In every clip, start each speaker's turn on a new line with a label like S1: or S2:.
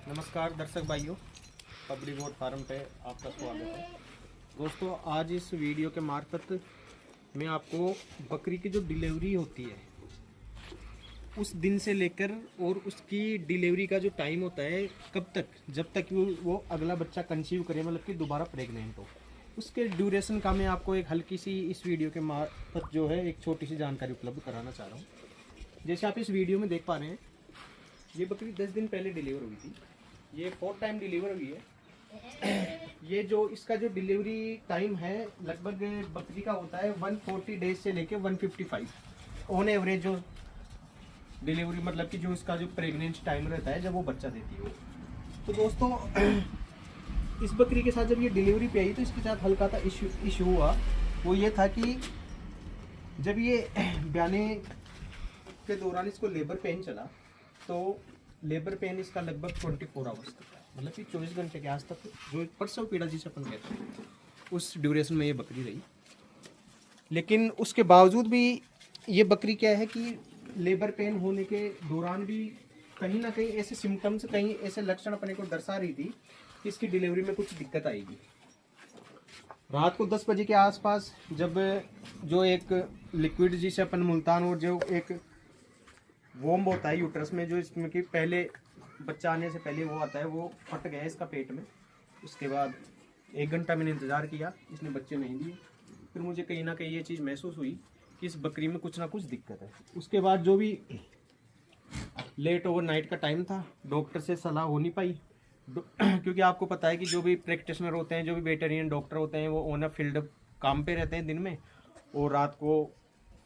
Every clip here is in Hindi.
S1: नमस्कार दर्शक भाइयों, पब्लिक गोट फार्म पे आपका स्वागत है। दोस्तों, आज इस वीडियो के मार्फत मैं आपको बकरी की जो डिलीवरी होती है उस दिन से लेकर और उसकी डिलीवरी का जो टाइम होता है, कब तक, जब तक वो अगला बच्चा कंसीव करे, मतलब कि दोबारा प्रेग्नेंट हो, उसके ड्यूरेशन का मैं आपको एक हल्की सी इस वीडियो के मार्फत जो है एक छोटी सी जानकारी उपलब्ध कराना चाह रहा हूँ। जैसे आप इस वीडियो में देख पा रहे हैं, ये बकरी 10 दिन पहले डिलीवर हुई थी। ये 4th टाइम डिलीवर हुई है। ये जो इसका जो डिलीवरी टाइम है लगभग बकरी का होता है 140 डेज से लेके 155 ऑन एवरेज जो डिलीवरी, मतलब कि जो इसका जो प्रेगनेंट टाइम रहता है जब वो बच्चा देती है। तो दोस्तों, इस बकरी के साथ जब ये डिलीवरी पे आई तो इसके साथ हल्का सा इशू हुआ। वो ये था कि जब ये ब्याने के दौरान इसको लेबर पेन चला, तो लेबर पेन इसका लगभग 24 आवर्स तक, मतलब कि 24 घंटे के आस तक, जो प्रसव पीड़ा जिसे अपन कहते हैं, उस ड्यूरेशन में ये बकरी रही। लेकिन उसके बावजूद भी ये बकरी क्या है कि लेबर पेन होने के दौरान भी कहीं ना कहीं ऐसे सिम्टम्स, कहीं ऐसे लक्षण अपने को दर्शा रही थी कि इसकी डिलीवरी में कुछ दिक्कत आएगी। रात को 10 बजे के आसपास जब जो एक लिक्विड जिसे अपन मुल्तान और जो एक वोम होता है यूट्रस में, जो इसमें कि पहले बच्चा आने से पहले वो आता है, वो फट गया इसका पेट में। उसके बाद 1 घंटा मैंने इंतज़ार किया, इसने बच्चे नहीं दिए। फिर मुझे कहीं ना कहीं ये चीज़ महसूस हुई कि इस बकरी में कुछ ना कुछ दिक्कत है। उसके बाद जो भी लेट ओवर नाइट का टाइम था, डॉक्टर से सलाह हो नहीं पाई, क्योंकि आपको पता है कि जो भी प्रैक्टिशनर होते हैं, जो भी वेटरनियन डॉक्टर होते हैं, वो ऑन अ फील्ड काम पे रहते हैं दिन में, और रात को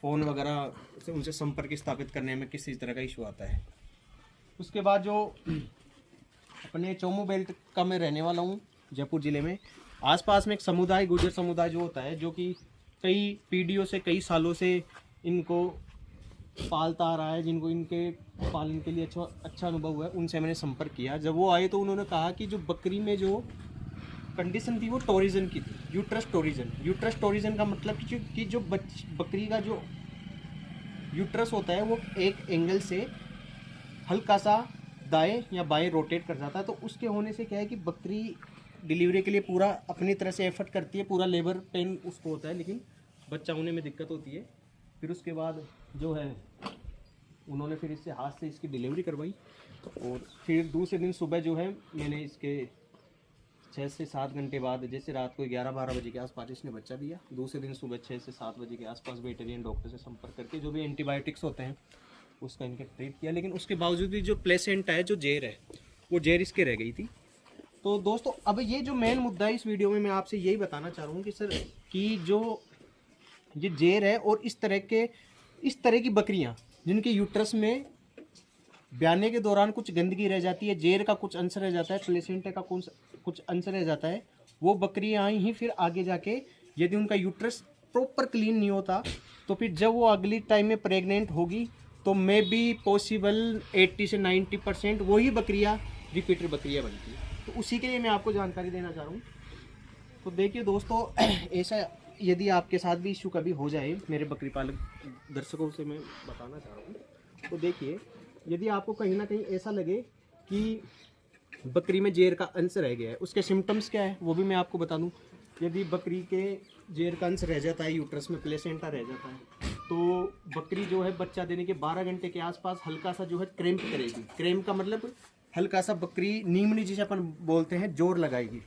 S1: फ़ोन वगैरह से उनसे संपर्क स्थापित करने में किसी तरह का इशू आता है। उसके बाद जो अपने चोमू बेल्ट का मैं रहने वाला हूँ, जयपुर ज़िले में, आसपास में एक समुदाय, गुर्जर समुदाय जो होता है, जो कि कई पीढ़ियों से, कई सालों से इनको पालता आ रहा है, जिनको इनके पालन के लिए अच्छा अनुभव हुआ है, उनसे मैंने संपर्क किया। जब वो आए तो उन्होंने कहा कि जो बकरी में जो कंडीशन थी वो टोरिजन की थी, यूट्रस टोरिजन। यूट्रस टोरिजन का मतलब कि जो बकरी का जो यूट्रस होता है वो एक एंगल से हल्का सा दाएं या बाएं रोटेट कर जाता है। तो उसके होने से क्या है कि बकरी डिलीवरी के लिए पूरा अपनी तरह से एफर्ट करती है, पूरा लेबर पेन उसको होता है, लेकिन बच्चा होने में दिक्कत होती है। फिर उसके बाद जो है उन्होंने फिर इससे हाथ से इसकी डिलीवरी करवाई, और फिर दूसरे दिन सुबह जो है मैंने इसके 6 से 7 घंटे बाद, जैसे रात को 11-12 बजे के आसपास इसने बच्चा दिया। दूसरे दिन सुबह 6 से 7 बजे के आसपास वेटरनियन डॉक्टर से संपर्क करके जो भी एंटीबायोटिक्स होते हैं उसका इनके ट्रीट किया। लेकिन उसके बावजूद भी जो प्लेसेंटा है, जो जेर है, वो जेर इसके रह गई थी। तो दोस्तों, अब ये जो मेन मुद्दा है इस वीडियो में, मैं आपसे यही बताना चाह रहा हूँ कि सर, कि जो ये जेर है और इस तरह की बकरियाँ जिनके यूट्रस में ब्याने के दौरान कुछ गंदगी रह जाती है, जेर का कुछ अंश रह जाता है, प्लेसेंटा का कुछ अंश रह जाता है, वो बकरियाँ ही फिर आगे जाके यदि उनका यूट्रस प्रॉपर क्लीन नहीं होता, तो फिर जब वो अगली टाइम में प्रेग्नेंट होगी तो मे बी पॉसिबल 80 से 90% वही बकरियाँ रिपीटर बकरियाँ बनती है। तो उसी के लिए मैं आपको जानकारी देना चाह रहा हूँ। तो देखिए दोस्तों, ऐसा यदि आपके साथ भी इशू कभी हो जाए, मेरे बकरी पालक दर्शकों से मैं बताना चाह रहा हूँ, तो देखिए, यदि आपको कहीं ना कहीं ऐसा लगे कि बकरी में जेर का अंश रह गया है, उसके सिम्टम्स क्या है वो भी मैं आपको बता दूं। यदि बकरी के जेर का अंश रह जाता है, यूट्रस में प्लेसेंटा रह जाता है, तो बकरी जो है बच्चा देने के 12 घंटे के आसपास हल्का सा जो है क्रैम्प करेगी। क्रैम्प का मतलब हल्का सा बकरी नीमनी जिसे अपन बोलते हैं, जोर लगाएगी,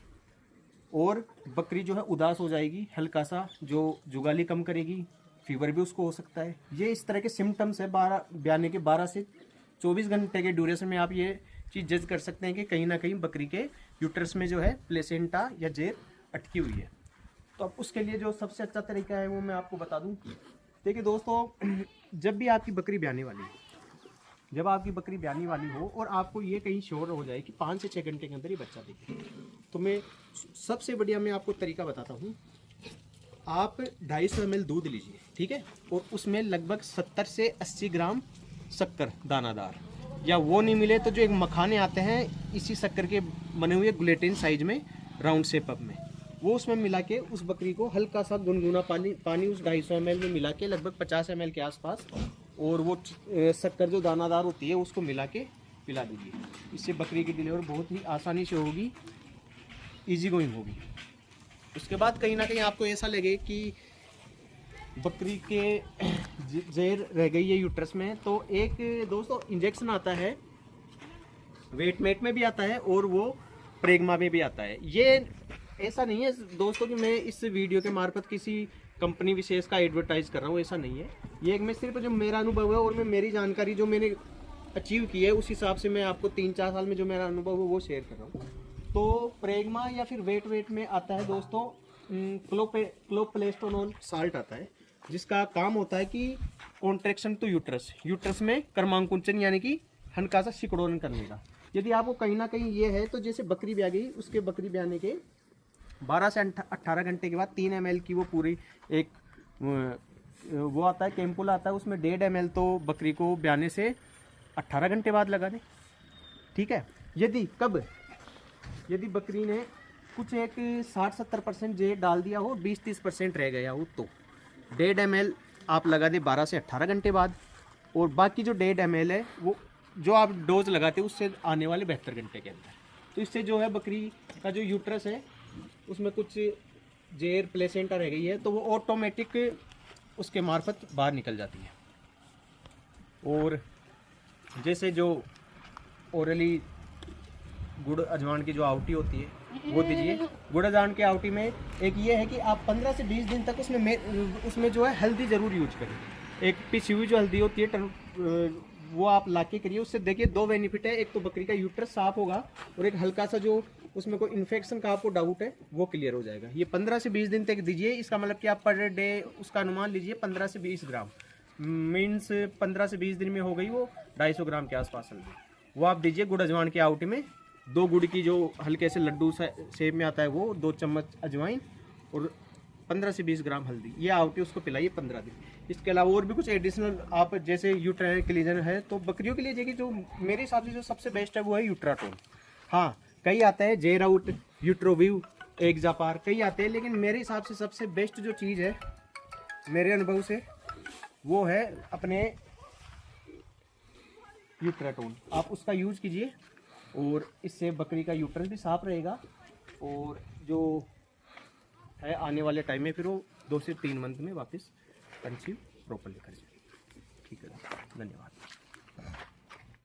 S1: और बकरी जो है उदास हो जाएगी, हल्का सा जो जुगाली कम करेगी, फीवर भी उसको हो सकता है। ये इस तरह के सिम्टम्स है। ब्याने के 12 से 24 घंटे के ड्यूरेशन में आप ये चीज़ जज कर सकते हैं कि कहीं ना कहीं बकरी के यूट्रस में जो है प्लेसेंटा या जेर अटकी हुई है। तो अब उसके लिए जो सबसे अच्छा तरीका है वो मैं आपको बता दूं। देखिए दोस्तों, जब भी आपकी बकरी ब्याने वाली हो, जब आपकी बकरी ब्याने वाली हो और आपको ये कहीं श्योर हो जाए कि 5 से 6 घंटे के अंदर ही बच्चा देगी, तो मैं सबसे बढ़िया मैं आपको तरीका बताता हूँ। आप 250 ml दूध लीजिए, ठीक है, और उसमें लगभग 70 से 80 ग्राम शक्कर दानादार, या वो नहीं मिले तो जो एक मखाने आते हैं इसी शक्कर के बने हुए ग्लूटेन साइज में, राउंड शेप अप में, वो उसमें मिला के उस बकरी को हल्का सा गुनगुना पानी उस 250 ml में मिला के, लगभग 50 ml के आसपास, और वो शक्कर जो दानादार होती है उसको मिला के पिला दीजिए। इससे बकरी की डिलीवरी बहुत ही आसानी से होगी, इजी गोइंग होगी। उसके बाद कहीं ना कहीं आपको ऐसा लगे कि बकरी के जहर रह गई है यूट्रस में, तो एक दोस्तों इंजेक्शन आता है, वेट मेट में भी आता है और वो प्रेगमा में भी आता है। ये ऐसा नहीं है दोस्तों कि मैं इस वीडियो के मार्फत किसी कंपनी विशेष का एडवर्टाइज कर रहा हूँ, ऐसा नहीं है। ये एक मैं सिर्फ जो मेरा अनुभव है और मैं मेरी जानकारी जो मैंने अचीव की है उस हिसाब से मैं आपको 3-4 साल में जो मेरा अनुभव है वो शेयर कर रहा हूँ। तो प्रेगमा या फिर वेट में आता है दोस्तों क्लोप्लेस्टोनोल साल्ट आता है, जिसका काम होता है कि कॉन्ट्रैक्शन टू यूट्रस में क्रमांकुंचन यानी कि हल्का सा सिकुड़न करने का। यदि आपको कहीं ना कहीं ये है तो जैसे बकरी ब्याह गई, उसके बकरी ब्याने के 12 से 18 घंटे के बाद 3 ml की वो पूरी एक वो आता है कैंपुल आता है, उसमें 1.5 ml तो बकरी को ब्याने से 18 घंटे बाद लगा दें। ठीक है। यदि बकरी ने कुछ एक 60-70% जेर डाल दिया हो, 20-30% रह गया हो, तो 1.5 ml आप लगा दें 12 से 18 घंटे बाद, और बाकी जो 1.5 ml है वो जो आप डोज लगाते हैं उससे आने वाले 72 घंटे के अंदर। तो इससे जो है बकरी का जो यूट्रस है उसमें कुछ जेर प्लेसेंटा रह गई है तो वो ऑटोमेटिक उसके मार्फत बाहर निकल जाती है। और जैसे जो ओरली गुड़ अजवान की जो आवटी होती है वो दीजिए। गुड़ अजवान की आवटी में एक ये है कि आप 15 से 20 दिन तक उसमें जो है हल्दी ज़रूर यूज करें। एक पिसी हुई जो हल्दी होती है वो आप लाके करिए। उससे देखिए 2 बेनिफिट है, एक तो बकरी का यूट्रस साफ होगा और एक हल्का सा जो उसमें कोई इन्फेक्शन का आपको डाउट है वो क्लियर हो जाएगा। ये 15 से 20 दिन तक दीजिए। इसका मतलब कि आप पर डे उसका अनुमान लीजिए 15 से 20 ग्राम, मीन्स 15 से 20 दिन में हो गई वो 250 ग्राम के आसपास हल्दी। वो आप दीजिए गुड़ अजवान की आवटी में। 2 गुड़ की जो हल्के से लड्डू शेप में आता है वो, 2 चम्मच अजवाइन और 15 से 20 ग्राम हल्दी, ये आवटी उसको पिलाइए 15 दिन। इसके अलावा और भी कुछ एडिशनल आप जैसे यूट्राइन क्लीजन है तो बकरियों के लिए देखिए जो मेरे हिसाब से जो सबसे बेस्ट है वो है यूट्राटोन। हाँ, कई आता है जेराउट, यूट्रोव्यू, एक्जापार, कई आते हैं, लेकिन मेरे हिसाब से सबसे बेस्ट जो चीज़ है मेरे अनुभव से वो है अपने यूट्राटोन। आप उसका यूज़ कीजिए और इससे बकरी का यूट्रस भी साफ रहेगा और जो है आने वाले टाइम में फिर वो 2 से 3 मंथ में वापस कंसीव प्रॉपरली कर जाए। ठीक है, धन्यवाद।